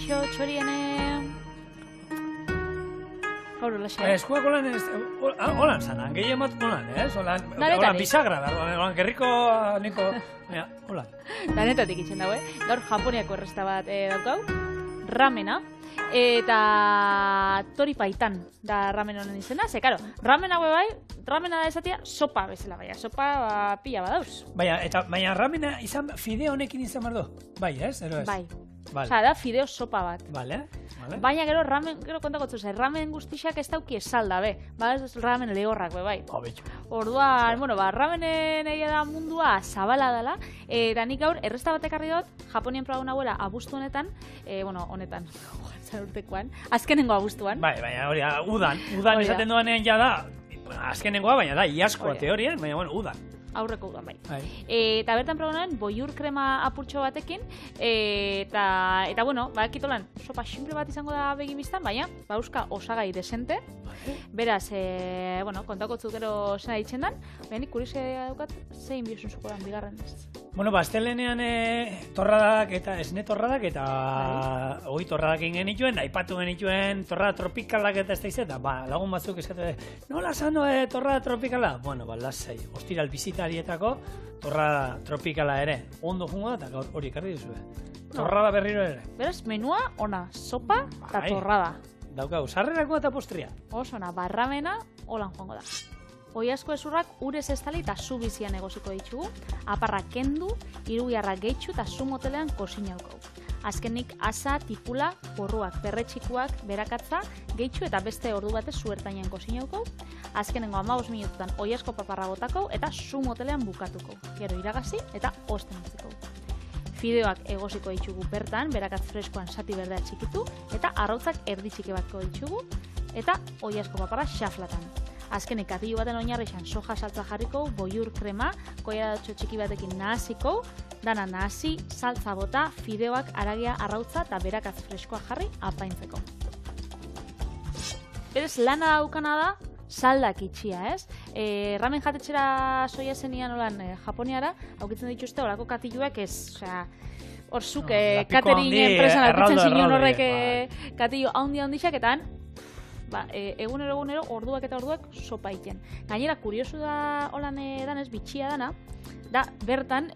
kaixo, txoriene... Gaur olaxe. Eskuak holan zanan, gehien bat holan, holan bisagra, holan gerriko niko, holan. Danetatik itxen dago, Gaur Japoniako erresta bat daukau, ramena, eta tori paitan da ramen honen izena, ze, karo, ramena bai, ramena da esatia sopa bezala, baina, sopa pila badauz. Baina ramena izan fide honekin izan bardo? Bai, ez? Bai. Osa, da fideo sopa bat. Vale. Baina gero ramen, kontakotzu zen, ramen guztixak ez dauki esalda, be. Ramen lehorrak, bai. Orduan, ramenen egia da mundua zabala dela, eta nik gaur erresta batek arri dut, Japonien probagun hauela abuztu honetan, honetan, urtekoan, azkenengo abuztuan. Bai, baina hori, udan esaten duanean ja da, azkenengoa, baina da, iaskoa teorian, baina udan. Aurreko udan, bai. Eta bertan probagunan, boiur krema apurtxo batekin, eta kitolan, sopa simple bat izango da begibiztan, baina, euska osagai desente, beraz, kontakotzu gero zena ditzen dan, behenik kuriozia daukat, zein biosun zuko dan, bigarren ez. Astelenean torradak eta esne torradak eta hoi torradak ingen genituen, aipatu genituen torrada tropikalak eta ez da izeta, lagun batzuk eskatu, nola zano torrada tropikala? Lasai, ostiral bizitarietako torrada tropikala ere, ondo jungo da eta hori ekarri duzue. Torrada berriro ere. Beraz, menua ona, sopa eta torrada. Daukau, sarrerako eta postria. Oso ona, barramena, holan joango da. Oiazko ezurrak urez estali eta zu bizian egosiko ditugu, aparra kendu, irugiarra gehitxu eta zu motelean kosinauko. Azkenik asa, tipula, porruak, perretxikuak, berakatza, gehitxu eta beste ordu batez zuertainan kosinauko. Azkenengo 15 minututan oiazko paparra botako eta zu motelean bukatuko. Gero iragazi eta osten utziko. Fideoak egosiko ditugu bertan, berakatz freskoan sati berdea txikitu, eta arrautzak erdi txiki batko ditugu, eta oiazko paparra xaflatan. Azkenik katillo baten oinarrixan soja saltza jarriko, boiur krema, koiadatxo txiki batekin nahaziko, dana nahazi, saltza bota, fideoak, aragia, arrautza eta berakatz freskoa jarri apaintzeko. Berez, lana daukana da, saldak itxia, ez? Ramen jatetxera soia zenian olan Japoniara, haukitzen dituzte horako katilloak ez, osea, hor zuk catering enpresan aurkitzen zinon horrek katillo handi-handixak, eta egunero orduak eta orduak sopa iten. Gainera, kuriosu da holan danez, bitxia dana, da bertan,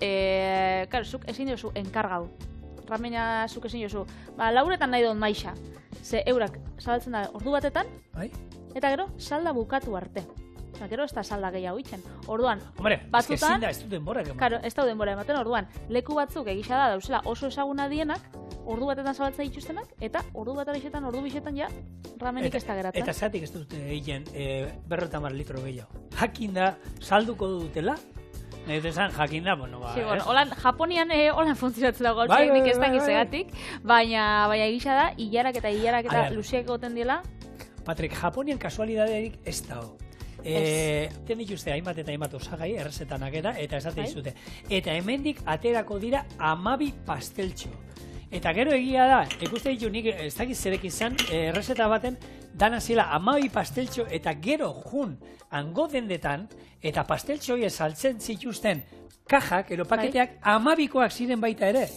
zuk ezin diozu enkargau. Ramena zuk ezin diozu. Lauretan nahi dut maixa. Ze eurak zabaltzen da ordu batetan, eta gero salda bukatu arte. Gero ez da salda gehiago itzen. Orduan, batzutan... Ez du denbora ematen. Karo, ez da denbora ematen. Orduan, leku batzuk egisa da dauzela oso ezaguna dienak, ordu batetan zabaltzen dituztenak, eta ordu batarixetan, ordu bixetan ja, ramenik ez da geratzen. Eta zatik ez dute egin 50 litro gehiago. Jakin da, salduko dutela, nahi dut esan, jakin da, holan, Japonian holan funtzionatzen dago nik ez dakizegatik, baina egisa da, hilarak eta luziak goten diela. Patrik, Japonian kasualidaderik ez dago. Ten dituzte hainbat eta hainbat osagai errezetanak eta esate dizute. Eta hemendik aterako dira 12 pasteltxo. Eta gero egia da, ikuste ditu nik ez dakit zerek izan, errezeta baten dana zela 12 pasteltxo eta gero jun hango dendetan eta pasteltxo hori saltzen zituzten kajak, paketeak 12koak ziren baita ere.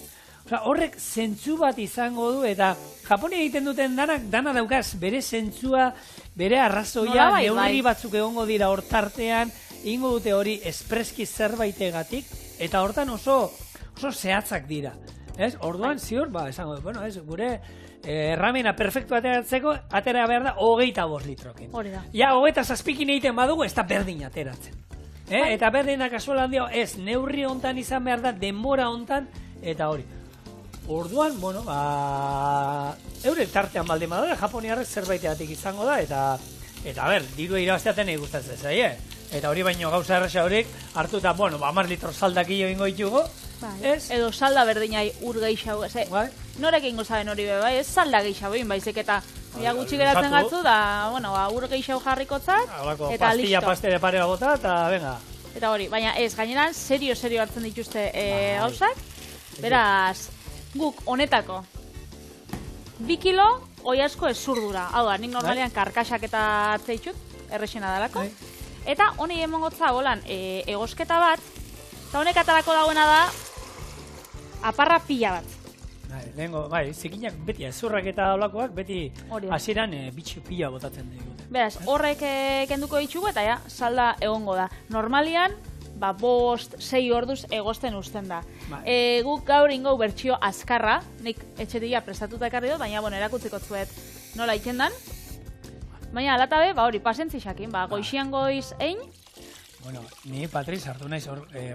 Horrek zentzu bat izango du eta Japonia egiten duten dana daukaz bere zentzua, bere arrazoia, neurri batzuk egongo dira hortartean, egingo dute hori espreski zerbaitegatik eta hortan oso zehatzak dira. Orduan ziur, esango du, gure ramena perfektu ateratzeko, atera behar da 25 litrokin. Ja, 27 egiten badugu, ez da berdin ateratzen. Eta berdina kasuala handia, ez, neurri hontan izan behar da, denbora hontan, eta hori. Orduan, eurek tartean baldin badara, Japoniarrek zerbaiteatik izango da, eta dirua irabazteaten egin gustatzen zaie. Eta hori baino gauza erresa horiek hartu eta, 10 litro saldakillo ingo ditugu. Edo salda berdinai ur geixago, norek ingo zaben hori bai, ez salda geixago egin baizik eta gutxi geratzen gatzu da, ur geixago jarrikotzat, eta listo. Pastilla pastere pare bota, eta venga. Eta hori, baina ez, gaineran serio hartzen dituzte gauzak, beraz, guk honetako 2 kilo oiazko ezurdura. Hau da, nik normalean karkasak eta hartze ditut, errexena dalako. Eta honi emongotza golan egosketa bat, eta honek atarako dagoena da aparra pila bat. lehengo, zikinak beti, ezurrak eta olakoak beti hasieran bitxu pila botatzen digute. Beraz, horrek kenduko ditugu eta ja, salda egongo da. Normalian, 5-6 orduz egosten uzten da. Guk gaur ingo bertsio azkarra, nik etxetia prestatuta ekarri dut, baina erakutziko zuet nola itendan. Baina alatabe, hori, pasentzixakin, goixian goiz egin. Bueno, ni, Patriz, hartu naiz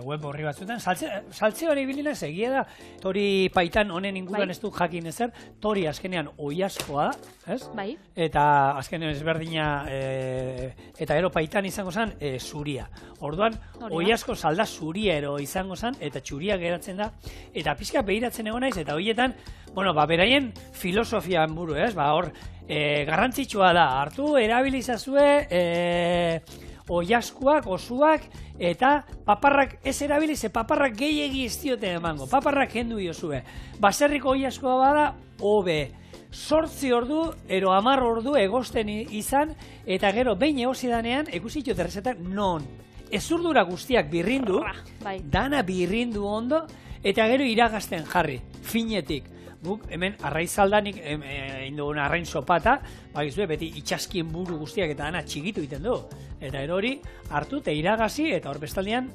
web horri batzuetan. Saltze hori bilinez egia da, tori paitan honen inguruan ez du jakin ezer, tori azkenean oiazkoa, ez? Bai. Eta azkenean ezberdina, eta ero paitan izango zen zuria. Orduan, oiazko salda zuriero izango zen, eta txuria geratzen da, eta pixka behiratzen egon naiz, eta horietan, beraien filosofian buru, ez? Hor, garrantzitsua da, hartu, erabilizazue, oiazkoak, osuak, eta paparrak ez erabiliz, paparrak gehiegi ez diote emango. Paparrak kendu diozue. Baserriko oiazkoa bada, hobe. 8 ordu, ero 10 ordu egosten izan, eta gero behin egozidanean, ikusi dut errezetak, non. Ezurdura guztiak birrindu, dana birrindu ondo, eta gero iragazten jarri, finetik. Guk hemen arraizaldanik egin dugun arrain sopata, beti itxaskien buru guztiak eta dana txigitu egiten du. Eta hori hartu eta iragazi eta hor bestaldean,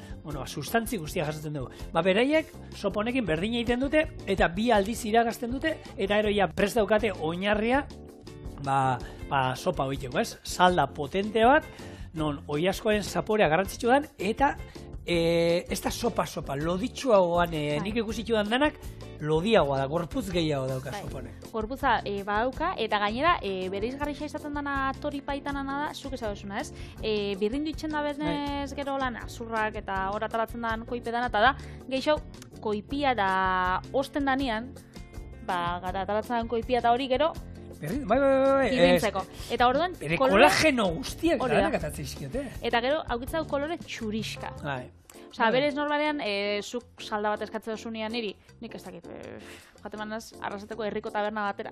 sustantzi guztiak jasotzen dugu. Beraiek soponekin berdina egiten dute eta 2 aldiz iragazten dute eta ja prest daukate oinarria sopa hoiteko, ez? Salda potente bat, non oiazkoen zaporea garrantzitsu den eta ez da sopa, loditxuagoan nik ikusitu dan danak, lodiagoa da, gorputz gehiago dauka soponek. Gorputza badauka, eta gainera, bereizgarrixa izaten dana tori paitanana da, zuk ezagozuna ez, birrindu itxen da benez gero lan azurrak eta hor atalatzen dan koipe dana, eta da, gehiago, koipia da osten danean, atalatzen dan koipia eta hori gero, ibintzeko. Eta orduan, bere kolageno guztiak danak atatzen izkiote. Eta gero, haukitzau kolore txuriska. Osa, berez normalean, zuk salda bat eskatzen dozunean niri, nik ez dakit, jatemanaz, arrasateko herriko taberna batera.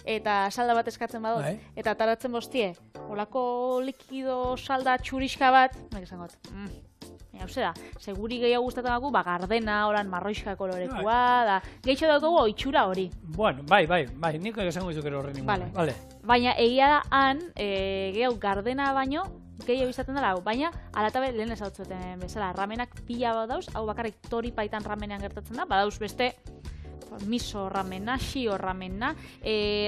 Eta salda bat eskatzen badot, eta ataratzen bostie, olako likido salda txuriska bat, nik esan got, hauze da, seguri gehiago gustatzen dugu, gardena, oran marroiska kolorekoa, da, gehiago daukagu oitxura hori. Bueno, bai, nik esango izuk ero horren inguruan. Baina egia da han, gehiago gardena baino, gehiago izaten dela, baina alatabe lehen ez hau zuten bezala, ramenak pila bat dauz, hau bakarrik tori paitan ramenean gertatzen da, badauz beste miso ramena, shio ramena,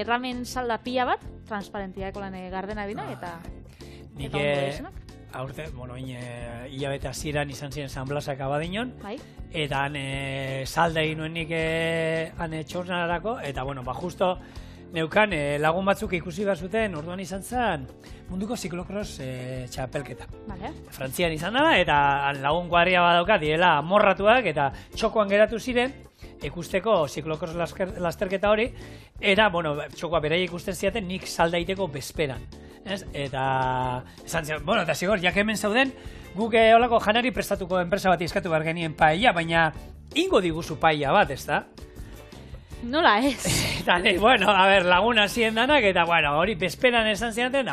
ramen salda pila bat, transparentiako lan gardena dina, eta ondo izanak. Aurte, hilabete hasieran izan ziren San Blasak abadinon, eta salda egin nuen nik txornarako, eta justo neukan lagun batzuk ikusi behar zuten, orduan izan zen munduko ziklokros txapelketa. Frantzian izan dela, eta lagun guarria badauka, direla amorratuak, eta txokoan geratu ziren, ikusteko ziklokros lasterketa hori, eta, txokoa beraiek ikusten ziaten nik salda egiteko bezperan. Eta, esan ziren, eta zigor, jak hemen zauden, guk holako janari prestatuko enpresa bat izkatu behar genien paella, baina ingo diguzu paella bat, ez da? Nola ez? Eta, laguna ziren danak, eta, hori bezperan esan ziren,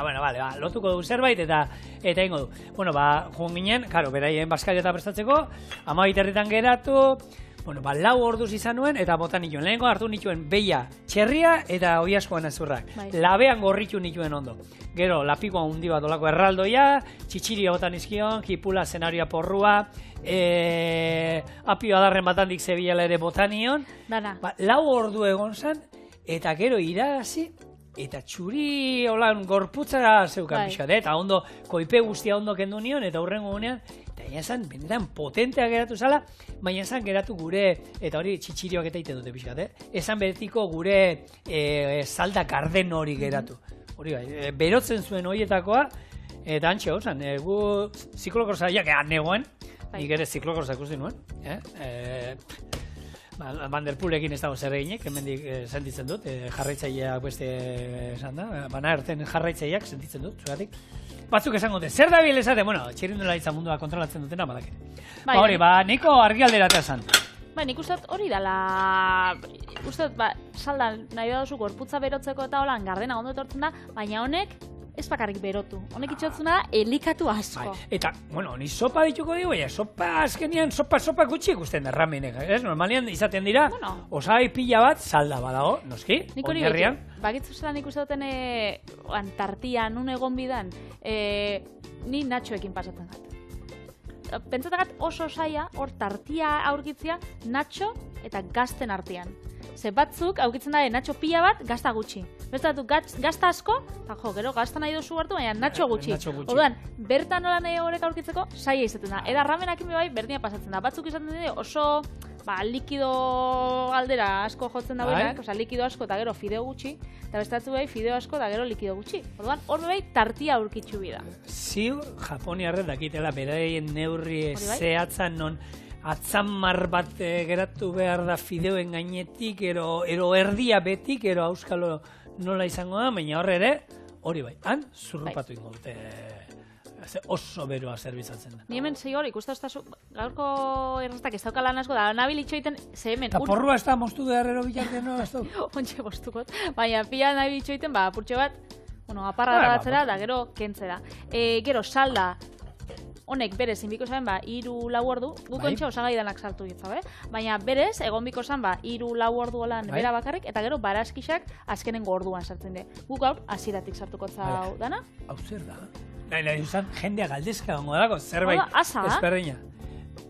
lotuko du zerbait, eta ingo du. Joan ginen, beraien bazkarieta prestatzeko, 12:30 geratu, 4 orduz izan nuen, eta bota nituen. Lehenko hartu nituen beia txerria eta oiazkoan azurrak. Labean gorritu nituen ondo. Gero, lapikoa hundi bat olako erraldoia, txitxiria botan izkion, jipula, zenarioa porrua, apio adarren batandik zebilela ere botanion. 4 ordu egon zen, eta gero iragazi, eta txuri holan gorputzara zeukan pixkat, eta ondo, koipe guztia ondo kendu nion, eta hurrengo gunean, eta esan, benetan potentea geratu zala, baina esan geratu gure, eta hori txitxirioak eta ite dute pixkat, esan betiko gure salda garden hori geratu. Hori bai, berotzen zuen horietakoa, eta antxe hau zen, gu ziklokrosa negoen, nik ere ziklokrosa ikusten nuen, Vanderpoelekin ez dago zer eginek, hemendik sentitzen dut, jarraitzaileak beste esan da, bana erten jarraitzaileak sentitzen dut, zugatik. Batzuk esango dute, zer dabil esate, txirrindularitza mundua kontrolatzen dutena, badake. Hori, niko argialderatea zan. Nik uste hori dela, saldan nahi baduzu gorputza berotzeko eta holan gardena ondo etortzen da, baina honek ez bakarrik berotu. Honek itxotzuna elikatu asko. Eta, bueno, ni sopa dituko digu, sopa azkenian sopa gutxi ikusten da ramenek, ez? Normalian izaten dira, osagai pila bat salda badago, noski, oinarrian. Bagitzu zelan ikusten tartian, nun egon bidan, ni natxoekin pasatzen dut. Pentsatagat oso saia, hor tartia aurkitzia, natxo eta gazten artean. Ze batzuk, aukitzen da, natxo pila bat, gazta gutxi. Bestatu, gazta asko, eta gero gazta nahi duzu hartu, baina natxo gutxi. Orduan, bertan nola nahi horrek aurkitzeko, saia izaten da. Eda ramenakin bai, berdina pasatzen da. Batzuk izaten dira oso, likido aldera asko jotzen dauenak, oza, likido asko eta gero fideo gutxi, eta bestatu bai, fideo asko eta gero likido gutxi. Orduan, hor bai, tartia aurkitzu bida. Ziur, Japoniarret dakitela, beraien neurri zehatzan non, atzamar bat geratu behar da fideoen gainetik, ero erdia betik, ero auskalo nola izango da, baina horre ere, hori bai, han zurrupatu ingo dute, oso beroa zerbizatzen da. Ni hemen zei hori, ikusta gaurko erraztak ez dauka lan asko, da nabil itxoiten, ze hemen... Eta porrua ez da moztu da herrero bitartean, no? Ontxe moztukot, baina pila nabil itxoiten, purtxe bat, aparra batzera, da gero kentzera. Gero, salda, honek berez, inbiko zaben, 3-4 ordu, guk ontsa osagai danak saltu ditza, baina berez, egon biko zan, 3-4 ordu holan bera bakarrik, eta gero barazkixak azkenengo orduan sartzen de. Guk gaur, aziratik sartuko zau dana. Hau zer da? Nahi duzan, jendea galdezka gongo dago, zerbait ezberdina.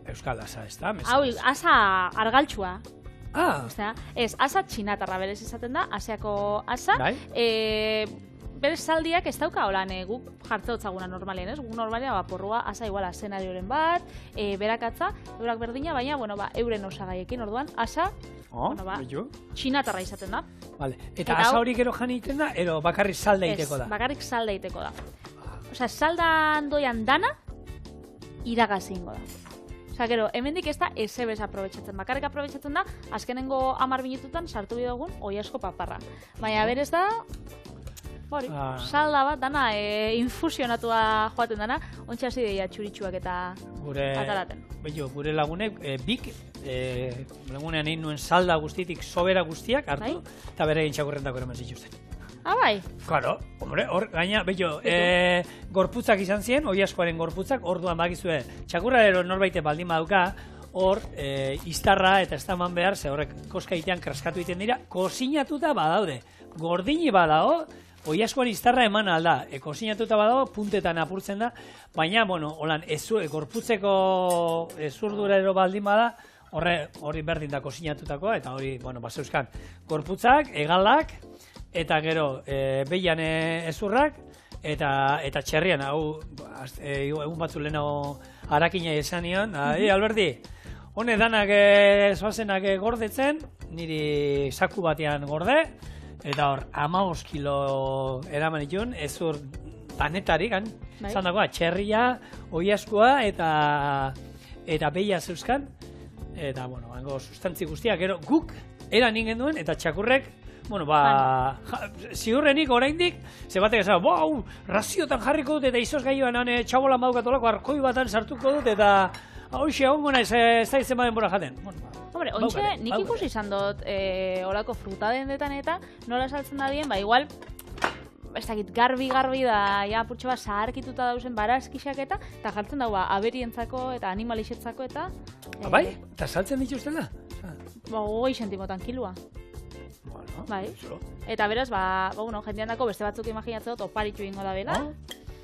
Euskal asa, ez da? Hau, asa argaltsua. Ah. Ez, asa txinatarra berez izaten da, asiako asa. Berez saldiak ez dauka holan guk jartzeotzaguna normalien, ez? Guk normalien porrua asa iguala zenarioren bat, berakatza, eurak berdina, baina, euren osagaiekin, orduan, asa, txinatarra izaten da. Eta asa hori gero jan egiten da, ero bakarrik salda egiteko da? Ez, bakarrik salda egiteko da. Osa, saldan doian dana, iragazi ingo da. Osa, gero, hemendik ez da ezebez aprobetxatzen. Bakarrik aprobetxatzen da, azkenengo 10 minututan sartu bidogun oiasko paparra. Baina berez da, hori, salda bat, dana infusionatua joaten dana, ontsa hasi deia txuritxuak eta atalaten. Gure lagunek, bik, lagunean egin nuen salda guztitik sobera guztiak hartu, eta bere egin txakurrentako eraman zituzten. Bai? Claro, hombre, hor, gaina, gorputzak izan ziren, oiaskoaren gorputzak, orduan bakizue, txakurrero norbaite baldin badauka, hor, iztarra eta ez da eman behar, ze horrek koska egitean kraskatu egiten dira, kozinatuta badaude, gordini badago, oiaskoan iztarra eman alda, kozinatuta badago, puntetan apurtzen da, baina, holan, gorputzeko ezurdura ero baldin bada, hori berdin da kozinatutakoa, eta hori, bazeuzkan, gorputzak, hegalak, eta gero, behian ezurrak, eta txerrian, hau, egun batzu lehenago harakina esan nion, Alberti, hone danak zoazenak gordetzen, niri saku batean gorde, eta hor, 15 kilo eraman itun, ezur danetarik, zan dagoa, txerria, oiaskoa, eta behia zeuzkan, eta, hango sustantzi guztiak, gero, guk, eran ingen duen, eta txakurrek, ziurrenik oraindik, ze batek esan, raziotan jarriko dut, eta izoz gaioan txabolan badukatolako, arkoi batan sartuko dut, eta hoxe, ongo naiz, ez da izen baden bora jaten. Hombre, ontxe, nik ikusi izan dut olako frutaden detan eta nola saltzen da dien, igual, ez dakit, garbi da, ja, purtsu bat zaharkituta dauzen barazkixak eta jartzen dagoa aberientzako eta animalixetzako eta... Bai? Eta saltzen dituzten da? 20 sentimotan kilua. Bai. Eta beraz, jendean dako beste batzuk imaginatzen dut oparitu ingo da bela.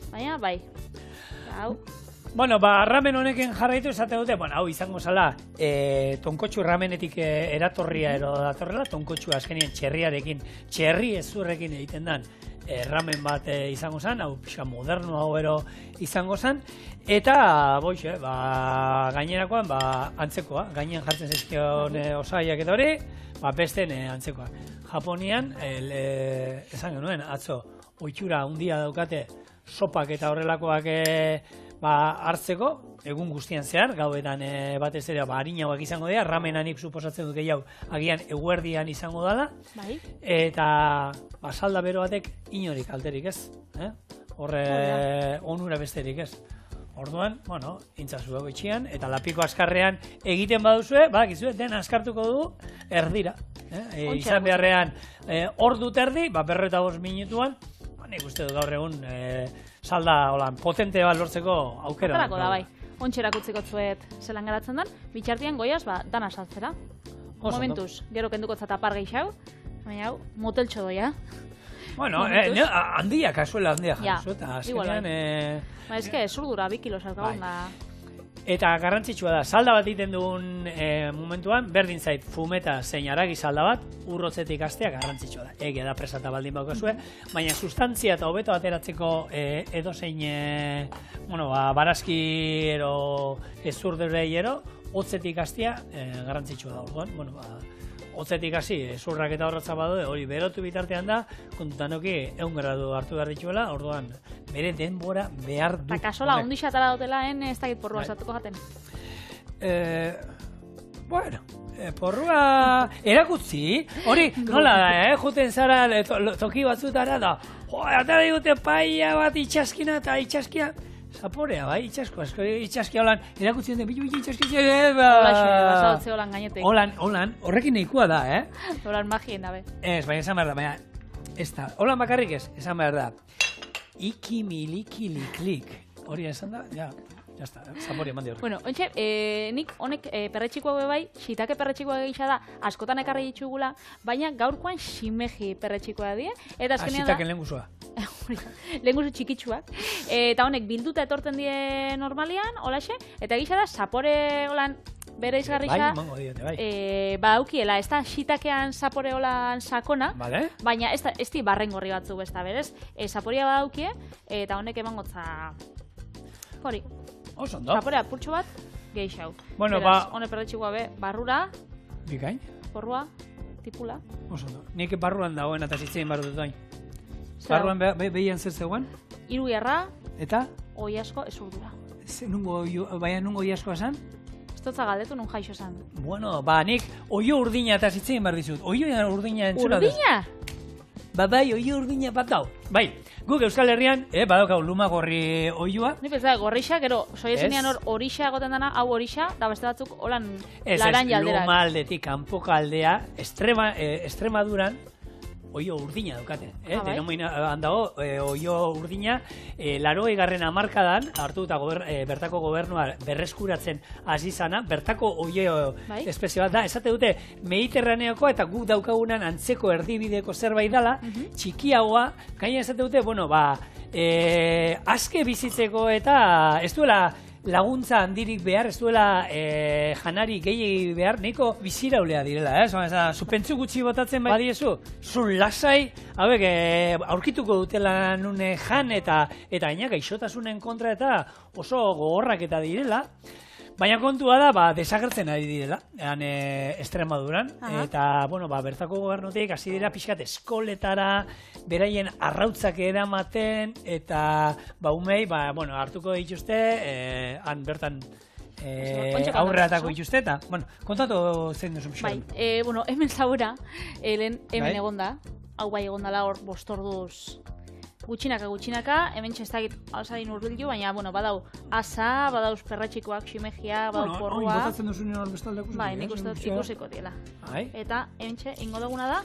Baina, bai. Ramen honekin jarraitu esate dute, hau izango zala, tonkotxu ramenetik eratorria ero datorrela, tonkotxu azkenien txerriarekin, txerri ezurrekin egiten dan ramen bat izango zen, hau pixa moderno hau ero izango zen, eta, gainerakoan, antzekoa, gainean jartzen zezkion osagaiak eta hori, besten antzekoa. Japonian, esan genuen, atzo, oitxura handia daukate sopak eta horrelakoak hartzeko, egun guztian zehar, gauetan batez ere harinauak izango dira, ramenanik suposatzen dut gehiago agian eguerdian izango dela, eta salda bero batek inorik alterik ez, horre onura besterik ez. Orduan, intzazu etxean, eta lapiko askarrean egiten baduzue, badakizue, den askartuko du erdira. Izan beharrean ordu terdi, 45 minutuan, nik uste dut gaur egun salda potente bat lortzeko aukera. Aterako da, bai. Ontxe erakutziko zuet zelan geratzen den, bitxartian goiaz, dana saltzera. Momentuz, gero kenduko zatapar gehiago, baina hau, moteltxo doia. Bueno, handia, kasuela handia jarruzu, eta azkenean... Ez que, zurdura, 2 kilo salkagun da... Eta garrantzitsua da, salda bat egiten duen momentuan, berdin zait fumeta zein aragi salda bat, urrotzetik hastea garrantzitsua da. Egia da presata baldin baukazue, baina sustantzia eta hobeto ateratzeko edozein barazki ero ezurdurei ero, hotzetik hastea garrantzitsua da. Orduan, hotzetik hasi, zurrak eta horratza badu, hori berotu bitartean da, kontutan oki 100 gradu hartu behar dituela, orduan bere denbora behar du. Eta kasola, ondixatara dutela, ez dakit porrua esatuko jaten. Bueno, porrua erakutzi, hori nola da, juten zara toki batzutara da, atara digute paia bat itxaskina eta itxaskia, zaporea, bai, itxaskia holan, erakutzi dute, bitu itxaskia, Basautze holan gainetik. Holan, horrekin nahikoa da, Holan magien dabe. Ez, baina esan behar da, baina, ez da, holan bakarrik ez, esan behar da, iki miliki liklik, hori esan da, ja está, zaporea mandi horrek. Bueno, ontxe, nik honek perretxikoa bai, xitake perretxikoa gehiago da, askotan ekarri ditugula, baina gaurkoan ximeji perretxikoa die, eta azkenean da... Xitaken lehengusua. Lehenguzu txikitsuak. Eta honek bilduta etorten die normalian, holaxe, eta gisa da, zapore holan bere izgarrixa, aukiela, ez da, xitakean zapore holan sakona, baina ez di barrengorri batzu besta berez, zaporea aukie, eta honek emangotza hori. Osondo. Zaporea purtsu bat, geixau. Bueno, hone perretxikoa be, barrura, bikain, porrua, tipula. Osondo. Nik barruan dagoen eta zitzein barru dut dain. Barruan behian zer zegoen? 3 jarra. Eta? Oiasko ezurdura. Baina nungo oiaskoa esan? Ez dutza galdetu nun jaixo esan. Bueno, nik oio urdina eta zitzein behar dizut. Oio urdina entzuna. Urdina? Bai, oio urdina bat dau. Bai, guk Euskal Herrian, badaukau Lumagorri oioa. Ni pentsa, gorrixa, gero, soiezenean horixa egoten dana, hau horixa, da beste batzuk holan laran jalderak. Luma aldetik, kanpoka aldea, Extremaduran, oio urdina dukate. Denomina handago, oio urdina, 80. hamarkadan, hartu eta bertako gobernua berreskuratzen hasi zana, bertako oio espezie bat da, esate dute Mediterraneoko eta guk daukagunan antzeko erdibideko zerbait dela, txikiagoa, gaina esate dute, azke bizitzeko eta ez duela laguntza handirik behar, ez duela janari gehiegi behar, nahiko biziraulea direla, Zupentzu gutxi botatzen badiezu, zun lasai, hauek aurkituko dutela nune jan eta gaina gaixotasunen kontra eta oso gogorrak eta direla. Baina kontua da, desagertzen ari direla, Extremaduran, eta, bertako gobernutik hasi dira pixkat eskoletara, beraien arrautzak eramaten, eta, umei, hartuko dituzte, han bertan aurreatako dituzte, eta, kontatu zein duzu pixkat. Bai, hemen zaura, hemen egonda, hau bai egondala hor bostorduz, gutxinaka, hemen txestakit alzadin urbildu, baina, badau asa, badauz perretxikoak, ximejia, badau porrua. Hori botatzen duzu nire bestaldeak bai, nik uste dut ikusiko diela. Eta hemen txe, ingo duguna da,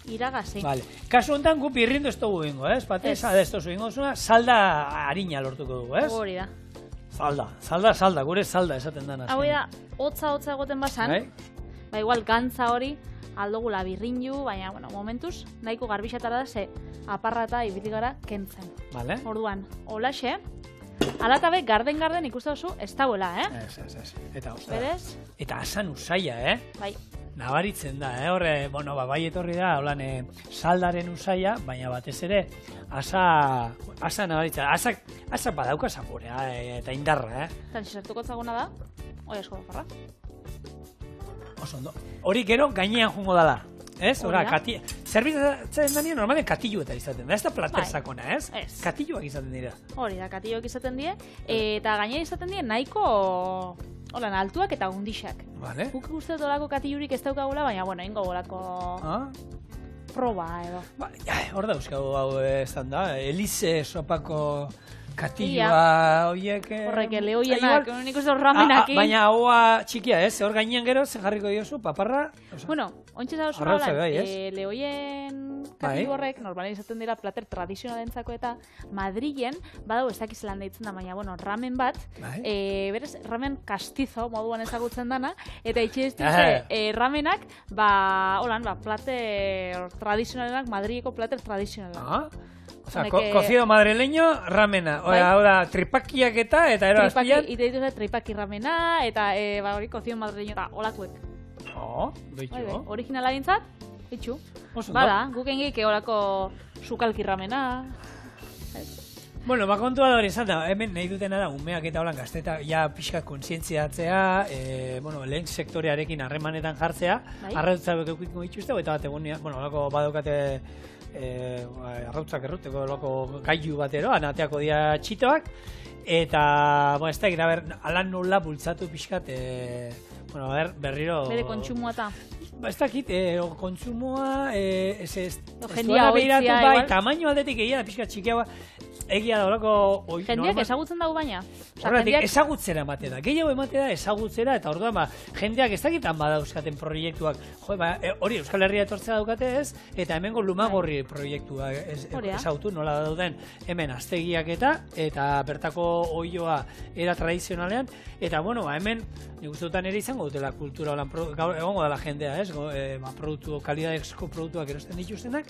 iragazi. Vale. Kasu honetan gu birrindu ez dugu ingo, ez? Ez duzu ingo zuna, salda harina lortuko dugu, ez? Hori da. Salda, gure salda esaten dana. Hau da, hotza egoten bazan, igual gantza hori, aldogula birrindu, baina, momentuz, nahiko garbixatara da, ze aparra eta ibili gara kentzen. Orduan, holaxe, alatabe, garden ikuste duzu, ez dauela, Ez. Eta ostara. Berez? Eta asan usaia, Bai. Nabaritzen da, horre, bai etorri da, holan, saldaren usaia, baina batez ere, asa nabaritzen, asak badauka zaporea eta indarra, Eta sartuko zaguna da, hori asko bakarra. Oso ondo. Hori gero gainean jungo dala, ez? Zerbitzatzen danien normalen katilluetan izaten da, ez da plater sakona, ez? Ez. Katilluak izaten dira. Hori da, katilluak izaten die, eta gainean izaten die nahiko altuak eta undixak. Vale. Guk uste dolako katillurik ez daukagula, baina, ingo golako proba edo. Hor dauzkagu hau ezan da, Elize sopako Katilloa, oiek... Horrek, lehoienak, nik uste ramenak. Baina hoa txikia, hor gainean gero, ze jarriko diozu, paparra? Bueno, ontsi zauz horan, lehoien katillo horrek, normalen izaten dira plater tradizionalentzako eta Madrilen, badau ez dakiz lan deitzen da, baina, bueno, ramen bat, berez, ramen kastizo moduan ezagutzen dana, eta itxeztuz ramenak, holan, plater tradizionalenak, Madrileko plater tradizionalenak. Osa, cocido madrileño, ramena. Hora, tripakiak eta ero azpian... Ite dituz tripaki ramena, eta hori cocido madrileño eta olakuek. Behitxu. Originala dintzat, behitxu. Bada, guk engik olako sukalki ramena. Bueno, kontua da hori izan da, hemen nahi dutena da, umeak eta holan gazteta, ja pixkat kontzientziatzea, lehen sektorearekin harremanetan jartzea, arrautzak eukiko dituzte, eta bat egunean, olako badokate arrautzak erruteko olako gailu batero, anateako dira txitoak, eta, ez da, gira, alan nola bultzatu pixkat, berriro... Bere kontsumoa eta... Ez dakit, kontsumoa, jendia hoitzia, bai, tamaino aldetik egia da pixkat txikiagoa, egia da horako... Jendeak ezagutzen dago baina? Horretik, ezagutzera emate da. Gehiago emate da ezagutzera, eta orduan, jendeak ez dakitan badauzkaten proiektuak. Hori, Euskal Herria etortzea daukate ez, eta hemengo Lumagorri proiektua ezagutu, nola dauden hemen aztegiak eta bertako oioa era tradizionalean, eta, hemen, nik ustetan ere izango dutela kultura holan, egongo dela jendea, ez? Kalidadezko produktuak erosten dituztenak,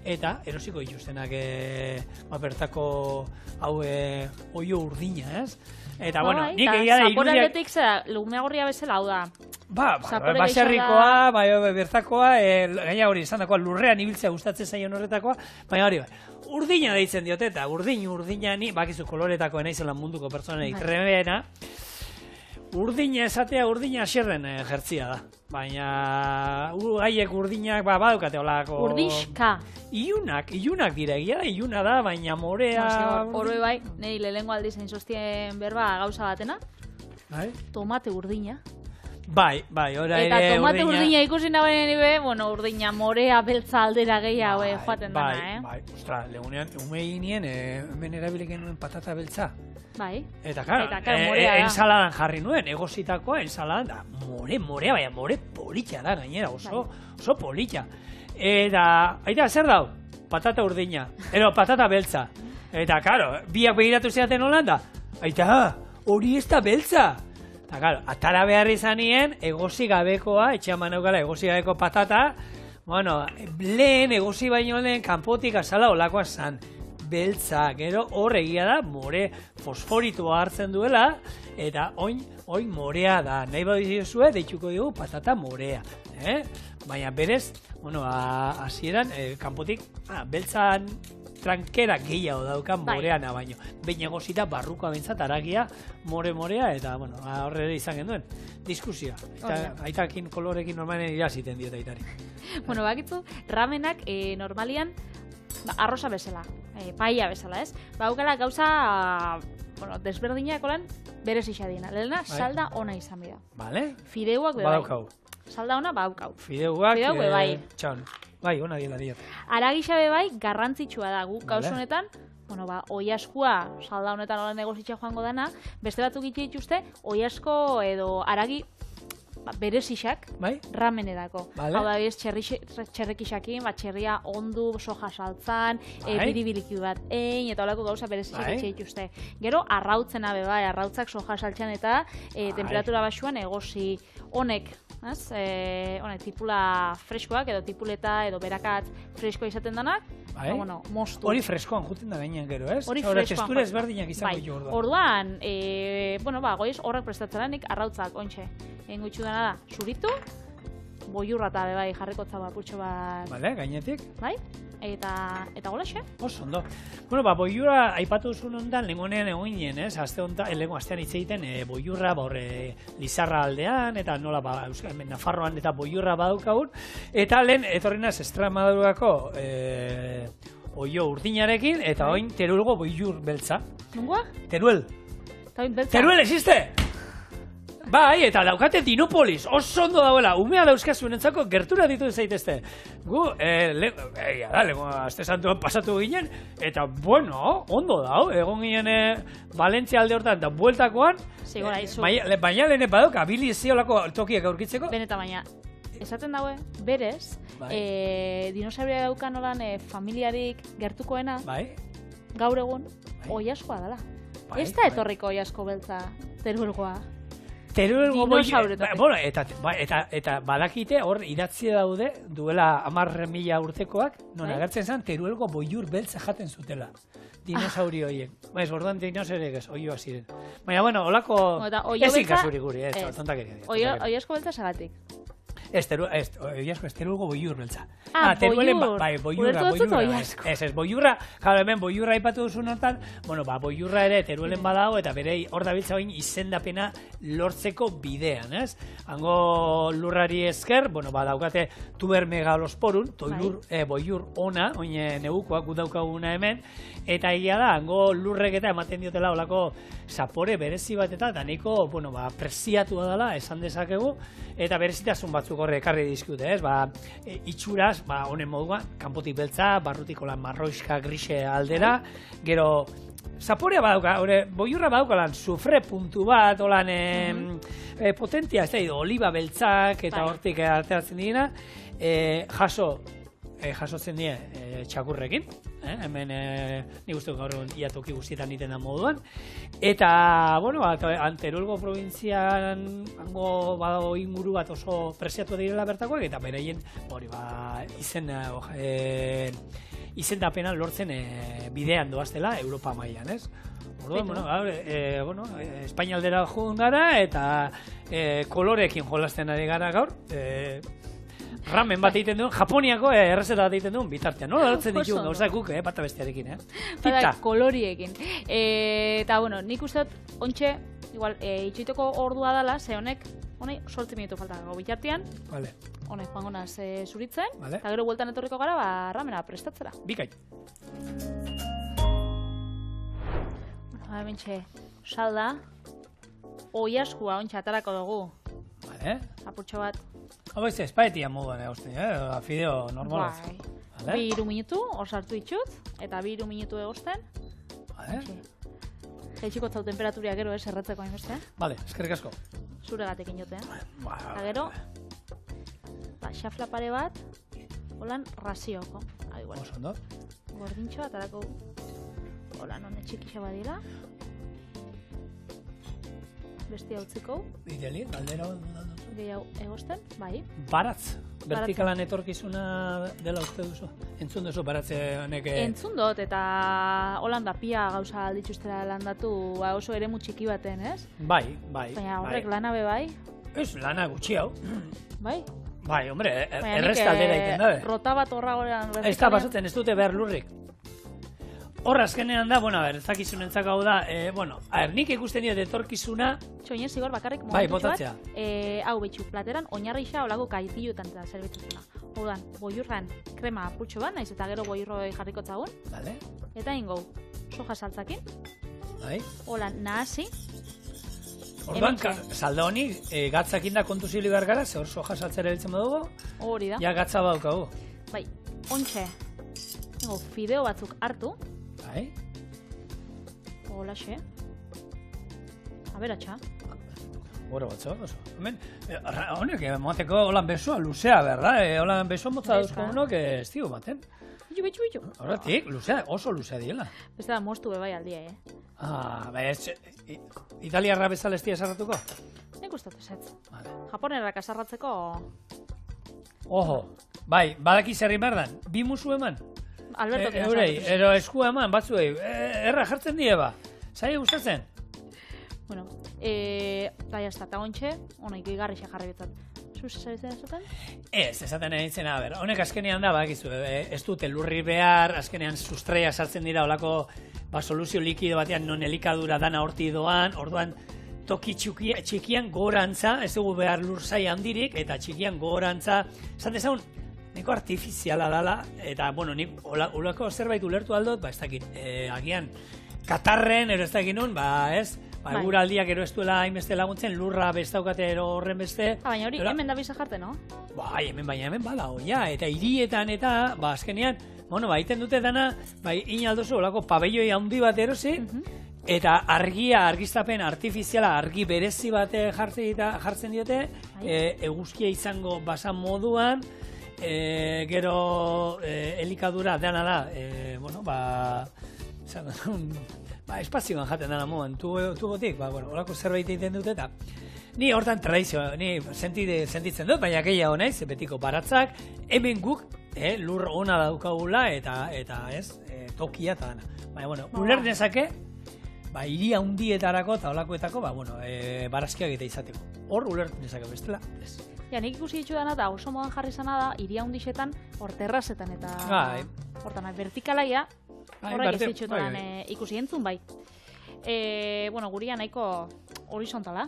eta erosiko dituztenak bertako hau oio urdina, ez? Eta, nik egia da... Zaporetik zera, Lumagorria bezala hau da. Baserrikoa, bertakoa, gaina hori izan dakoa, lurrean ibiltzea gustatzen zaion horretakoa, baina hori, urdina deitzen diote, eta urdina ni, bakizu koloretakoa naizela munduko pertsonenik trebeena, urdina esatea, urdina asierren jertzia da. Baina, haiek urdinak, badaukate olako... Urdixka. Iunak dira, egia da, iuna da, baina morea... Horbe bai, nahi lehengo aldiz zainzostien berba gauza batena. Tomate urdina. Bai, ora ere urdina... Eta tomate urdina ikusi nagoen nibe, urdina morea beltza aldera gehiago joaten dana, Bai, ostra, legunean, umei nien, hemen erabiliken nuen patata beltza. Bai. Eta, claro, ensaladan jarri nuen, egositakoa ensaladan, da, morea, baina more politxa da, gainera, oso politxa. Eta, aita, zer dau? Patata urdina, patata beltza. Eta, claro, biak begiratu zeaten Holanda, aita, hori ez da beltza. Eta, claro, atara behar izan nien, egosi gabekoa, etxean manaukala, egosi gabeko patata, lehen, egosi baino lehen, kanpotik azala olakoa zan. Beltza, gero hor egia da, more fosforitua hartzen duela, eta oin morea da. Nahi badizue, deituko dugu patata morea. Baina berez, hasieran, kanpotik, beltzan trankera gehiago daukan moreana baino. Behin egosita barrukoa bentsat, aragia, morea, eta horre izan genduen, diskusioa. Aitakin kolorekin normalen iraziten diot aitari. Bakitzu, ramenak normalian arroza bezala, paia bezala, ez? Baukala gauza desberdinak olan berez isadina. Lehena, salda ona izan bida. Fideuak bebai. Badaukau. Salda ona baukau. Fideuak bebai. Txon. Bai, ona diela diet. Aragisa bebai garrantzitsua da guk gauz honetan, oiaskua salda honetan olan negozitza joango dana, beste batzuk dituzte, oiasko edo aragi berezixak ramenedako. Hau da, txerrekixakin, txerria ondu, soja saltzan, biribiliki bat egin, eta olako gauza berezixak dituzte. Gero, arrautzena bebai, arrautzak soja saltzan eta temperatura basuan egosi honek, tipula freskoak edo tipuleta edo berakat freskoa izaten danak, mostu. Hori freskoan juten da gainean gero, ez? Hori freskoan. Tekstura ezberdinak izango ditu orduan. Orduan, goiz horrek prestatzeranik arrautzak, ontxe. Egin gutxu dena da, zuritu, boiurra eta bebai jarriko zau apurtxo bat. Gainetik. Bai, eta golaxe. Ondo. Boiurra aipatu zuen ondan, lehengonean egon ginen, ez? Lehenko astean hitz egiten, boiurra, Lizarra aldean, eta nola, Nafarroan eta boiurra badaukagun. Eta lehen, etorrinaz Estramadurako oio urdinarekin, eta oin Teruelgo boiur beltza. Nungoa? Teruel. Eta oin beltza. Teruel existe! Bai, eta daukate Dinopolis, oso ondo dauela, umea dauzkazuenentzako gertura ditu zaitezte. Gu, lego aste santuan pasatu ginen, eta bueno, ondo dau, egon ginen Valentzia alde hortan, da bueltakoan, Zigora, izu. baina lehen badok, abiliziolako tokiak aurkitzeko. Beneta baina, esaten daue, berez, dinosauria daukan olan familiarik gertukoena, Bai, gaur egun, oiaskoa dela. Ez da etorriko oiasko beltza, Teruelgoa. Teruelgo Dinosauriotatik. bueno, eta badakite hor idatzi daude duela 10.000 urtekoak, non Bai? agertzen zen Teruelgo boiur beltza jaten zutela. Dinosaurio horiek. Baiz, orduan dinosauriek ez, oioa ziren. Baina, bueno, holako Eta oio ezin beltza- kasuri guri, ez, ez. tontakeria. Oiasko beltza sagatik. Oiasko, ez Teruelgo boiur beltza. Boiur. Bai, Ulertu dut boiurra. oiasko. Ez, boiurra, claro, hemen boiurra aipatu duzun hortan, bueno, boiurra ere Teruelen badago, eta bere hor dabiltza bain izendapena lortzeko bidean, ez? Hango lurrari esker, bueno, daukate tuber megalosporun, boiur ona, oine negukoak gu daukaguna hemen, eta egia da, hango lurrek eta ematen diotela olako zapore berezi bat eta nahiko, bueno, presiatua dela, esan dezakegu, eta berezitasun batzuk horre ekarri dizkute, ez? Itxuraz, honen moduan, kanpotik beltza, barrutik olan marroiska grise aldera, gero zaporea badauka, boiurra badauka lan sufre puntu bat, olan potentia, ez da, oliba beltzak eta hortik ateratzen dira, jasotzen die txakurrekin, hemen nik uste gaur ia toki guztietan iten da moduan, eta, bueno, Teruelgo probintzian hango badago inguru bat oso presiatu direla bertakoak, eta bereien hori izendapena lortzen bidean doaztela Europa mailan, ez? Orduan, bueno, Espainialdera joan gara eta kolorekin jolasten ari gara gaur, ramen bat egiten duen, Japoniako errezeta bat egiten duen bitartean, no? Hortzen ditugun gauzak guk, bata bestearekin, Bada, koloriekin. Eta, bueno, nik uste dut, ontxe, igual, itxoiteko ordua dela, ze honek, honei, 8 minutu falta gau bitartean, honek joango naz zuritzen, eta gero bueltan etorriko gara, ramena prestatzera. Bikain. Hementxe, salda, oiaskua ontxe atarako dugu. Apurtxo bat. Hau ez, espaetia moduan egozten, fideo normalaz. Bi 3 minutu, hor sartu ditut, eta 2 3 minutu egozten. Jaitsiko zau temperaturia gero erratzeko hain beste. Bale, eskerrik asko. Zure gatekin jote. Eta gero, xafla pare bat, holan razioko. Oso ondo. Gordintxo, atarako, holan hone txikixa badira. Besti hau tziko. Ideli, galdera gehiago egozten, bai. Baratz, vertikalan etorkizuna dela uste duzu? Entzun duzu baratze honek? Entzun dut, eta Holanda pia gauza aldituztera landatu oso eremu txiki baten, ez? Bai. Baina horrek lana be bai? Ez, lana gutxi hau. Bai? Bai, hombre, errezta aldera egiten dabe. Rota bat horra gorean... Ez da pasatzen, ez dute behar lurrik. Horra azkenean da, bueno, ez dakizunentzak hau da, bueno, nik ikusten dira etorkizuna... Txoinez, zigor, bakarrik bai, botatzea. Hau betxu, plateran, oinarri xa olako kaitiluetan eta zerbitzuzuna. Haudan, boiurran krema apurtxo bat, naiz eta gero boiurroi jarriko txagun. Vale. Eta ingo, soja saltzakin. Bai. Hola, nahasi. Orduan, salda honi, gatzakin da kontu zili behar gara, ze hor soja saltzera biltzen badugu. Hori da. Ja, gatza baukagu. Bai, ontxe, ingo, fideo batzuk hartu. Bai. Holaxe. Aberatxa. Gora batzo, oso. Hemen, honek, emateko holan besoa luzea, berda? Holan besoa motza duzko unok ez dio baten. Bitu. Horretik, luzea, oso luzea diela. Beste da, moztu bebai aldia, Ez, italiarra bezala ez dia esarratuko? Nik ustatu zetz. Japonerrak asarratzeko... Ojo, bai, badaki zerri merdan, bi musu eman? Alberto kena Eurei, ero eskua eman, batzuei, erra jartzen die ba. Zai gustatzen? Bueno, da jazta, eta ontxe, honek igarrixa jarri betzat. Zuz esabitzen esaten? Ez, esaten egiten, a ber, honek azkenean da, bakizu, ez dute lurri behar, azkenean sustraia sartzen dira olako soluzio likido batean non elikadura dana horti doan, orduan toki txikian gorantza, ez dugu behar lurzai handirik, eta txikian gorantza, esan dezagun, neko artifiziala dala, eta, bueno, nik olako zerbait ulertu aldot, ez dakit, agian, Katarren, ez dakit nun, ez, Ba, eguraldiak ero ez duela hainbeste laguntzen, lurra bestaukate ero horren beste. Baina hori, hemen da biza jarte, no? Bai, hemen bada, ja, eta hirietan eta, azkenean, iten dute dana, inaldozu, olako pabelloi handi bat erosi, eta argiztapen artifiziala, argi berezi bate jartzen diote, eguzkia izango basan moduan, gero elikadura dana da, espazioan jaten dana moduan, tubotik, olako zerbait egiten dute, eta ni hortan tradizioa, ni sentitzen dut, baina gehiago naiz, betiko baratzak, hemen guk, lur ona daukagula, eta tokia eta dana. Baina, uler nezake, hiri handietarako eta olakoetako, barazkiak eta izateko. Hor ulertu nezake bestela, ez. Ja, nik ikusi ditu dana da, oso modan jarri zana da, hiri handixetan, horterrazetan eta hortan, vertikalaia, horrek ez ditxutan ikusi entzun bai. Guria nahiko horizontala.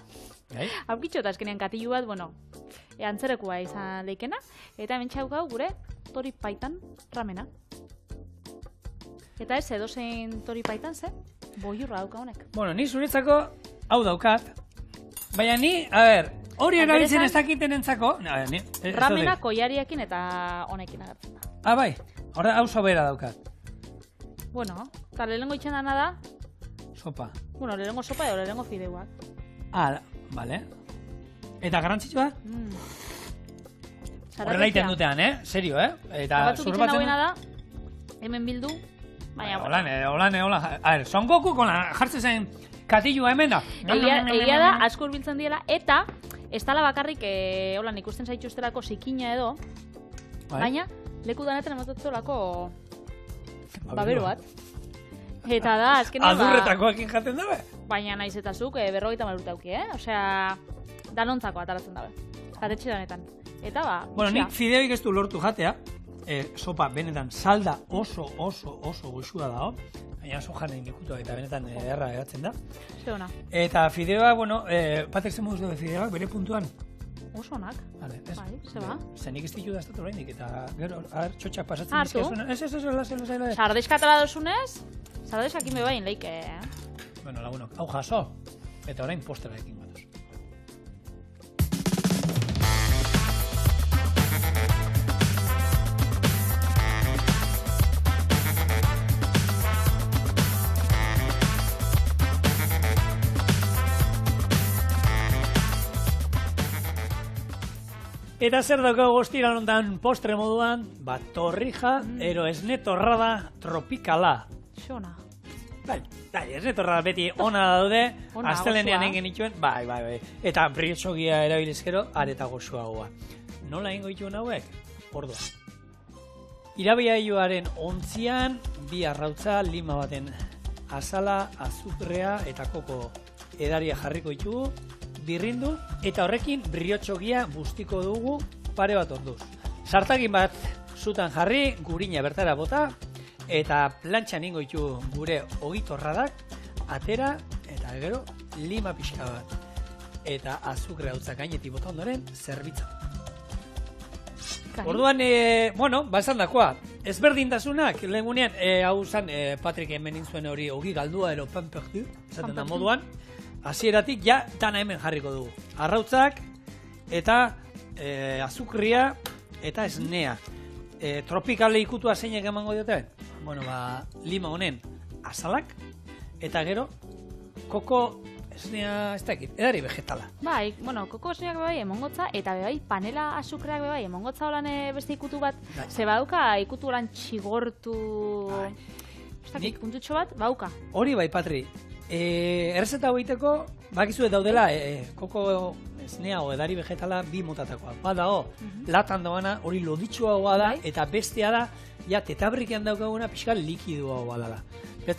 Haukitxo eta eskenean katilu bat, antzerekua izan leikena, eta hemen txaukau gure tori paitan ramena. Eta ez, edozein tori paitan ze, boiurra dauka honek. Ni zuretzako hau daukat, baina ni, hori erabiltzen ez dakiten entzako. Ramena koiariekin eta honekin agertzen da. Bai, hau sobera daukat. Eta lehenengo itxen dana da, sopa. Lehenengo sopa edo lehenengo fideuak. Bale. Eta garantzitsua? Horrela iten dutean, serio, Eta batzuk itxen dagoena da, hemen bildu, baina... Holan, Son Goku jartzen zen katilua hemen da. Egia da, asko urbiltzen diela, eta ez tala bakarrik, holan, ikusten zaituzterako zikina edo, baina leku danetan ematotzolako babero bat. Eta da, azkenean... Adurretakoekin jaten dabe? Baina naiz eta zuk 50 urte auki, Osea, danontzako ataratzen dabe. Jatetxe danetan. Eta nik fideoik ez du lortu jatea. Sopa benetan salda oso goxua da, baina oso janei nikutua eta benetan erra eratzen da. Zeona. Eta fideoa, Patek zen moduz dabe fideoak bere puntuan. Oso onak. Bai, zeba. Zenik ez ditu daztatu horreinik, eta gero, txotxak pasatzen dizkezuna. Ez. Sardeskatala dozunez, sardeskakin bebain leike, Lagunok, hau jaso, eta orain postera ekin batuz. Eta zer daukagu goztiran ondan postre moduan, torrija, ero esne torrada tropikala. Xona. Bai, esne torrada beti ona daude, astelenean egin ituen, bai. Eta briotxogia erabilizkero, areta goxuagoa. Nola ingo ituen hauek? Ordua. Irabiaioaren ontzian, bi arrautza, lima baten azala, azukrea eta koko edaria jarriko ditugu, birrindu, eta horrekin briotxogia bustiko dugu pare bat orduz. Sartagin bat zutan jarri, gurina bertara bota, eta plantxan ingo ditu gure ogitorradak, atera, eta gero lima pixka bat. Eta azukre hautzak gainetik bota ondoren, zerbitza. Orduan, esan dakoa, ezberdintasunak, lehengunean, hau zan, Patrik hemen intzuen hori ogi galdua, ero panperdu, zaten da moduan, hasieratik dana hemen jarriko dugu. Arrautzak eta azukria eta esnea. Tropikale ikutua zeinek emango diote? Lima honen azalak eta gero koko esnea ez dakit, edari vegetala. Bai, koko esneak bebai emongotza eta bebai panela azukreak bebai emongotza holan beste ikutu bat. Ze badauka ikutu holan txigortu... Ez dakit, puntutxo bat, bauka. Hori bai, Patri. Errezeta hoiteko, bakizu daudela, koko esnea o edari vegetala bi motatakoa. Badao, latan doana hori loditxoagoa da, eta bestea da, tetabrikean daukaguna pixka likidoagoa dala.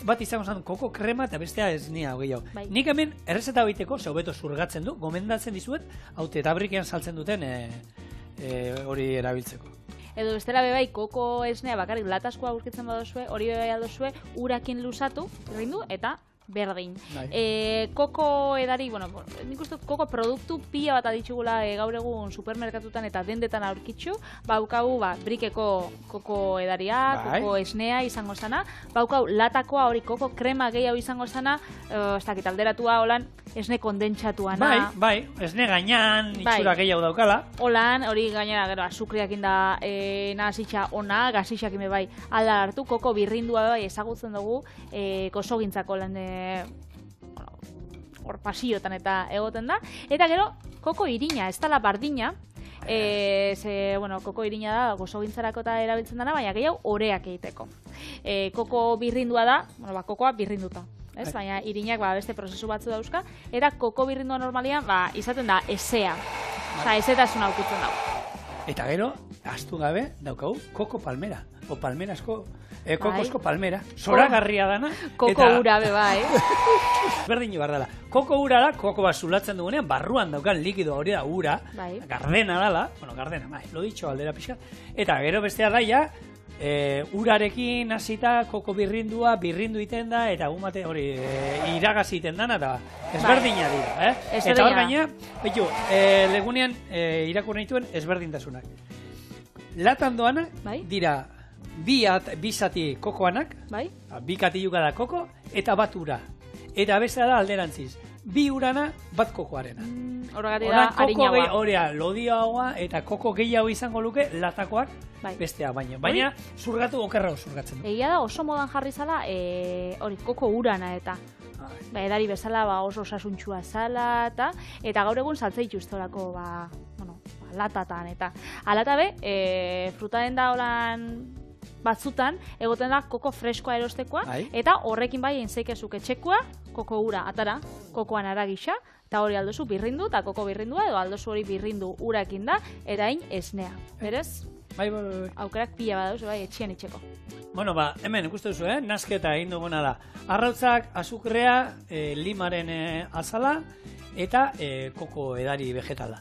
Bat izango zen koko krema eta bestea esnea gehiago. Nik hemen errezeta hoiteko, zaubeto zurgatzen du, gomendatzen dizuet, hau tetabrikean saltzen duten hori erabiltzeko. Edo bestela bebai koko esnea bakarrik lataskoa aurkitzen badozue, hori bebai aldozue, urakin luzatu, errindu, eta berdin. Koko edari, nik uste koko produktu pila bat aditxugula gaur egun supermerkatutan eta dendetan aurkitzu, baukau brikeko koko edaria, koko esnea izango zana, baukau latakoa hori koko krema gehiago izango zana, ez dakit alderatua holan, esne kondentsatuana. Bai, esne gainan, itxura gehiago daukala. Holan, hori gainera, gero, azukriakin da nahazitxa ona, gazitxakin bai alda hartu, koko birrindua bai ezagutzen dugu, kosogintzako lan hor pasiotan eta egoten da. Eta gero, koko irina, ez dala bardina, koko irina da, gozogintzarako eta erabiltzen dana, baina gehiago oreak egiteko. Koko birrindua da, kokoa birrinduta. Baina irinak beste prozesu batzu dauzka, eta koko birrindua normalian izaten da ezea. Ezetasun aukutzen dago. Eta gero, ahaztu gabe, daukagu, koko palmera. O palmerasko, kokosko palmera. Zoragarria dana. Koko ura bai. Berdin bar dela. Koko ura da, koko bat zulatzen dugunean, barruan daukan likido hori da ura. Gardena dala, gardena, lo ditxo aldera pixka. Eta gero bestea daia, urarekin hasita koko birrindu iten da, eta gumate hori iragaz iten dana, eta ezberdina dira. Eta hor gaina, betu, legunean irakur nituen ezberdintasunak. Latan doana, dira, bi zati kokoanak, bi katiluka da koko, eta bat ura. Eta bestea da alderantziz, bi urana, bat kokoarena. Horregatik da harinagoa. Horea, lodioagoa eta koko gehiago izango luke latakoak bestea baina. Baina zurgatu okerrago zurgatzen du. Egia da oso modan jarri zala hori koko urana eta edari bezala oso osasuntxua zala eta gaur egun saltzeitu iztolako latatan eta alata fruta den da holan batzutan, egoten da koko freskoa erostekoa, eta horrekin bai entzeikezu etxekoa, koko ura atara, kokoan aragisa, eta hori aldozu birrindu, eta koko birrindua, edo aldozu hori birrindu urakin da, eta hain esnea. Berez? Bai. Aukerak pila badauz, etxian itxeko. Hemen ikuste duzu, nasketa egin duguna da. Arrautzak, azukrea, limaren azala, eta koko edari vegetala.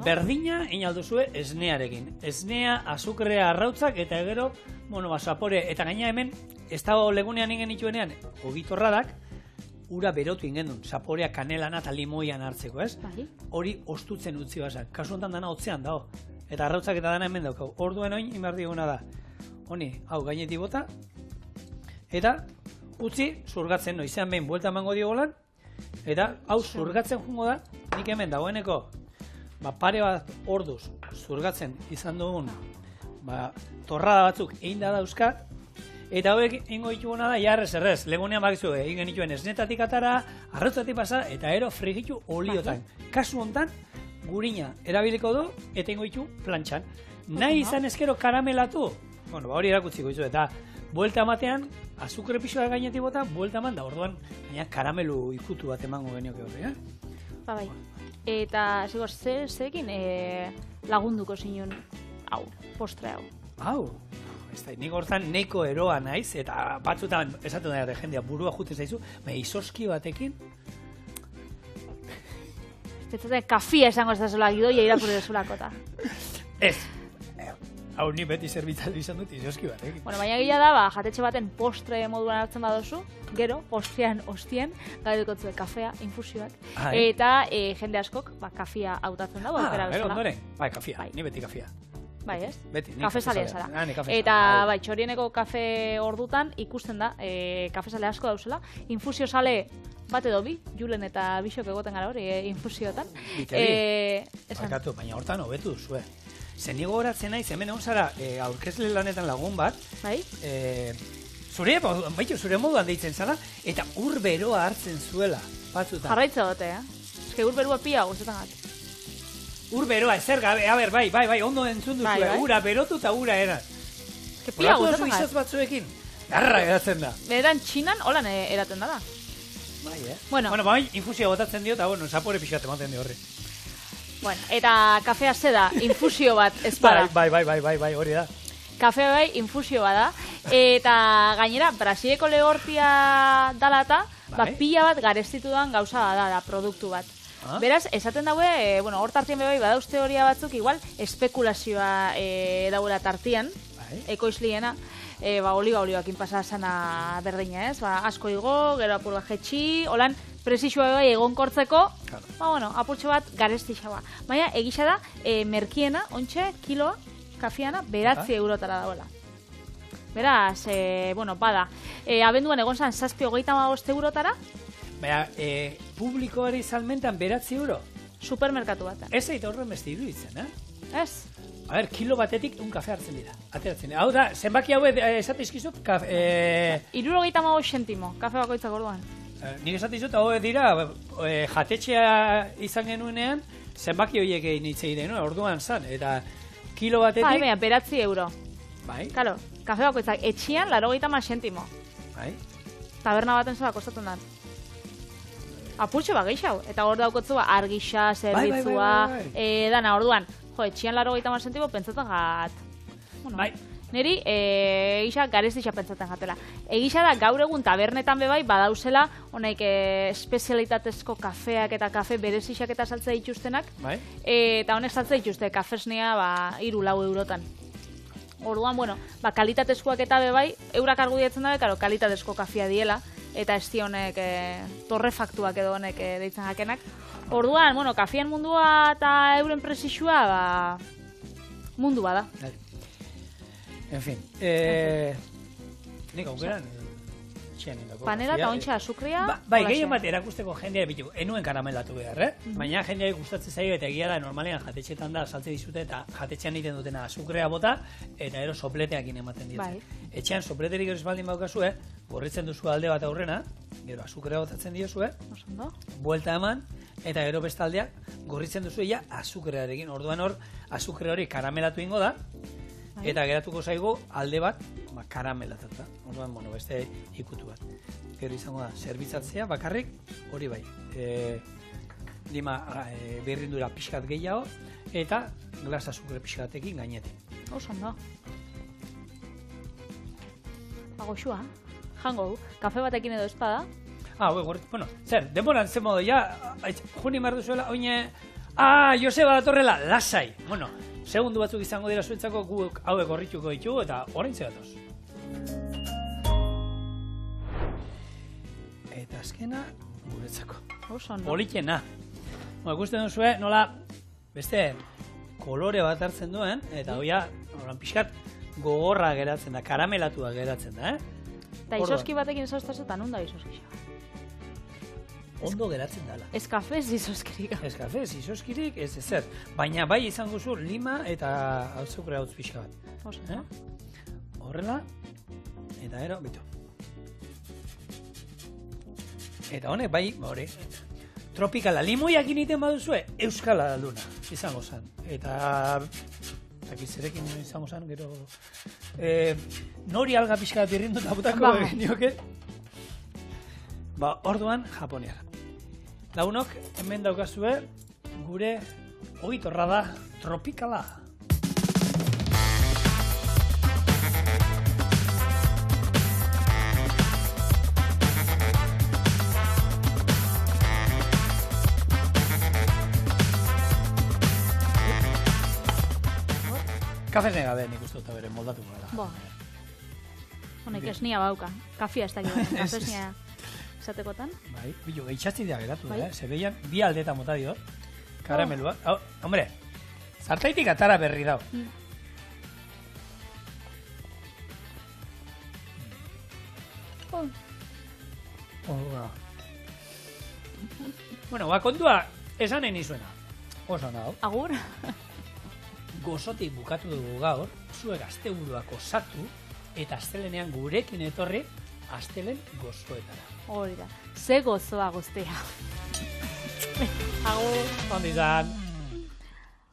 Berdina egin alduzue esnearekin. Esnea, azukrea, arrautzak, eta gero, zapore, eta gaina hemen, ez dago legunean ingen ituenean, ogitorradak, ura berotu ingen duen, zaporea kanelana eta limoian hartzeko, ez? Hori ostutzen utzi bazak. Kasu honetan dana hotzean dago. Eta arrautzak eta dana hemen daukau. Orduen oin, imar diguna da. Honi, hau gainetik bota, eta utzi zurgatzen, noizean behin buelta emango diogolan, eta hau zurgatzen jungo da, nik hemen dagoeneko, pare bat orduz zurgatzen izan dugun torrada batzuk egin da dauzkat, eta hauek ingo dituguna da jarrez errez, legunean bakizu egin genituen esnetatik atara, arrautzatik pasa, eta ero frigitu oliotan. Kasu honetan, gurina erabiliko du, eta ingo ditu plantxan. Nahi izan ezkero karamelatu, hori erakutziko ditu, eta buelta ematean, azukre pixoa gainetik bota, buelta eman da, orduan, karamelu ikutu bat emango genioke hori, Bai. Eta, zigor, zerekin lagunduko zinun, postre hau. Hau? Nik hortan neiko eroa naiz, eta batzutan, esatu da jendea, burua juten zaizu, izoski batekin. Zetaten, kafia esango ez da zola, gidoia irakurri dezulakota. Ez. Hau ni beti zerbitzatu izan dut izoski batekin. Baina gila da, jatetxe baten postre moduan hartzen badozu, gero, postrean, ostien, gaudekotzu kafea, infusioak, eta jende askok, kafia hautatzen dago. Gero ondoren, kafia, ni beti kafia. Bai, ez? Beti, kafe zalea zara. Eta, txorieneko kafe ordutan ikusten da, kafe zale asko dauzela, infusio sale bat edo bi, Julen eta Bixok egoten gara hori, infusiotan. Bakatu, baina hortan hobetu duzue. Zenigo horatzen naiz, hemen egon zara aurkezle lanetan lagun bat, zure moduan deitzen zala, eta ur beroa hartzen zuela, batzutan. Jarraitza dute, eske ur beroa pia guztetan gat. Ur beroa, ezer gabe, bai, ondo entzun duzue, ura berotu eta ura eran. Eske pia guztetan gat. Izaz batzuekin, garra eratzen da. Beran txinan, holan eraten da. Bai, infusia botatzen dio, eta zapore pixat ematen dio horri. Eta kafea zeda, infusio bat ez bada. Bai, hori da. Kafea bai, infusio bada. Eta gainera, Brasileko lehortia dalata, pila bat garestitu doan gauza da, produktu bat. Beraz, esaten daue, hor tartien bai, badauz teoria batzuk, igual, espekulazioa dauela tartian, ekoizliena, oliba-olibakin pasa sana berdina, ez? Asko igo, gero apur bat jetxi, holan presixua bai egonkortzeko, apurtxo bat garestixa ba. Baina, egisa da, merkiena, ontxe, kiloa, kafiana, 9 eurotara dagoela. Beraz, bada, abenduan egon zan 7,35 eurotara. Baina, publikoari salmentan 9 euro? Supermerkatu batean. Ez eit horren beste iruditzen, Ez. A ber, kilo batetik un kafe hartzen dira. Ateratzen dira. Hau da, zenbaki hau esate izkizut, 75 zentimo, kafe bakoitzak orduan. Nik esate izut, hau dira, jatetxea izan genuenean, zenbaki horiek egin hitzei den, orduan zan, eta kilo batetik... Bai, 9 euro. Bai. Karo, kafe bakoitzak etxian 80 zentimo. Bai. Taberna baten zela kostatzen da. Apurtxo bat gehiago, eta hor daukotzu argixa, zerbitzua, dana orduan. Jo, etxian 80 zentimo pentsatzen gat. Bai. Neri, egisa garestixa pentsatzen jatela. Egisa da, gaur egun tabernetan bebai, badauzela, honek espezialitatezko kafeak eta kafe berezixak eta saltza dituztenak. Bai. Eta honek saltza dituzte, kafesnea 3-4 eurotan. Orduan, kalitatezkoak eta bebai, eurak argudiatzen dabe, karo, kalitatezko kafea diela, eta ez honek torrefaktuak edo honek deitzen jakenak. Orduan, kafean mundua eta euren presixua, mundu bada. En fin, nik aukeran, panela eta ontsa azukria. Bai, gehien bat erakusteko jendea bitu, enuen karamelatu behar, baina jendea gustatzen zaio eta egia da, normalean jatetxetan da saltze dizute eta jatetxean egiten dutena azukrea bota eta ero sopleteakin ematen ditzen. Etxean sopleterik gero espaldin baukazu, gorritzen duzu alde bat aurrena, gero azukrea botatzen diozu, buelta eman, eta gero bestaldeak gorritzen duzu ja azukrearekin. Orduan hor, azukre hori karamelatu ingo da, eta geratuko zaigu alde bat karamelatata. Orduan, beste ikutu bat. Gero izango da, zerbitzatzea bakarrik, hori bai, lima berrindura pixkat gehiago, eta glas azukre pixkatekin gainetik. Oso ondo. Goxua, jango du, kafe batekin edo espada. Zer, denboran zen modo, juni marduzuela, oine, Joseba datorrela, lasai. Segundu batzuk izango dira zuentzako guk hauek horrituko ditugu eta orain zegatoz. Eta azkena, guretzako. Politena. Ikusten duzue, nola, beste, kolore bat hartzen duen, eta hoia, pixkat, gogorra geratzen da, karamelatua geratzen da, Eta izoski batekin zauztazetan, nunda izoski xa? Ondo geratzen dala. Ez kafe, ez izoskirik. Ez kafe, ez izoskirik, ez ezer. Baina bai izango zu lima eta azukre hautz pixka bat. Horrela, eta ero, bitu. Eta honek bai, tropikala, limoiak initen baduzue, euskala duna izango zen. Eta zerekin izango zen, gero nori alga pixka bat irrindu eta butako nioke. Orduan, japoniara. Launok, hemen daukazue, gure ogitorra da tropikala. Kafez negabe nik uste dut bere moldatu gara. Honek esnia bauka. Kafia ez dakit. Kafez nia esatekotan. Bai, bilo, gehitzatzi da geratu, Zebeian, bi aldeetan mota dio. Karamelua. Hombre, zartaitik atara berri dau. Kontua esanen izuena. Oso nago. Agur. Gozotik bukatu dugu gaur, zuek asteburuak osatu, eta astelenean gurekin etorri, astelen gozoetara. Hori da, ze gozoa guztia. Agur. Ondi zan.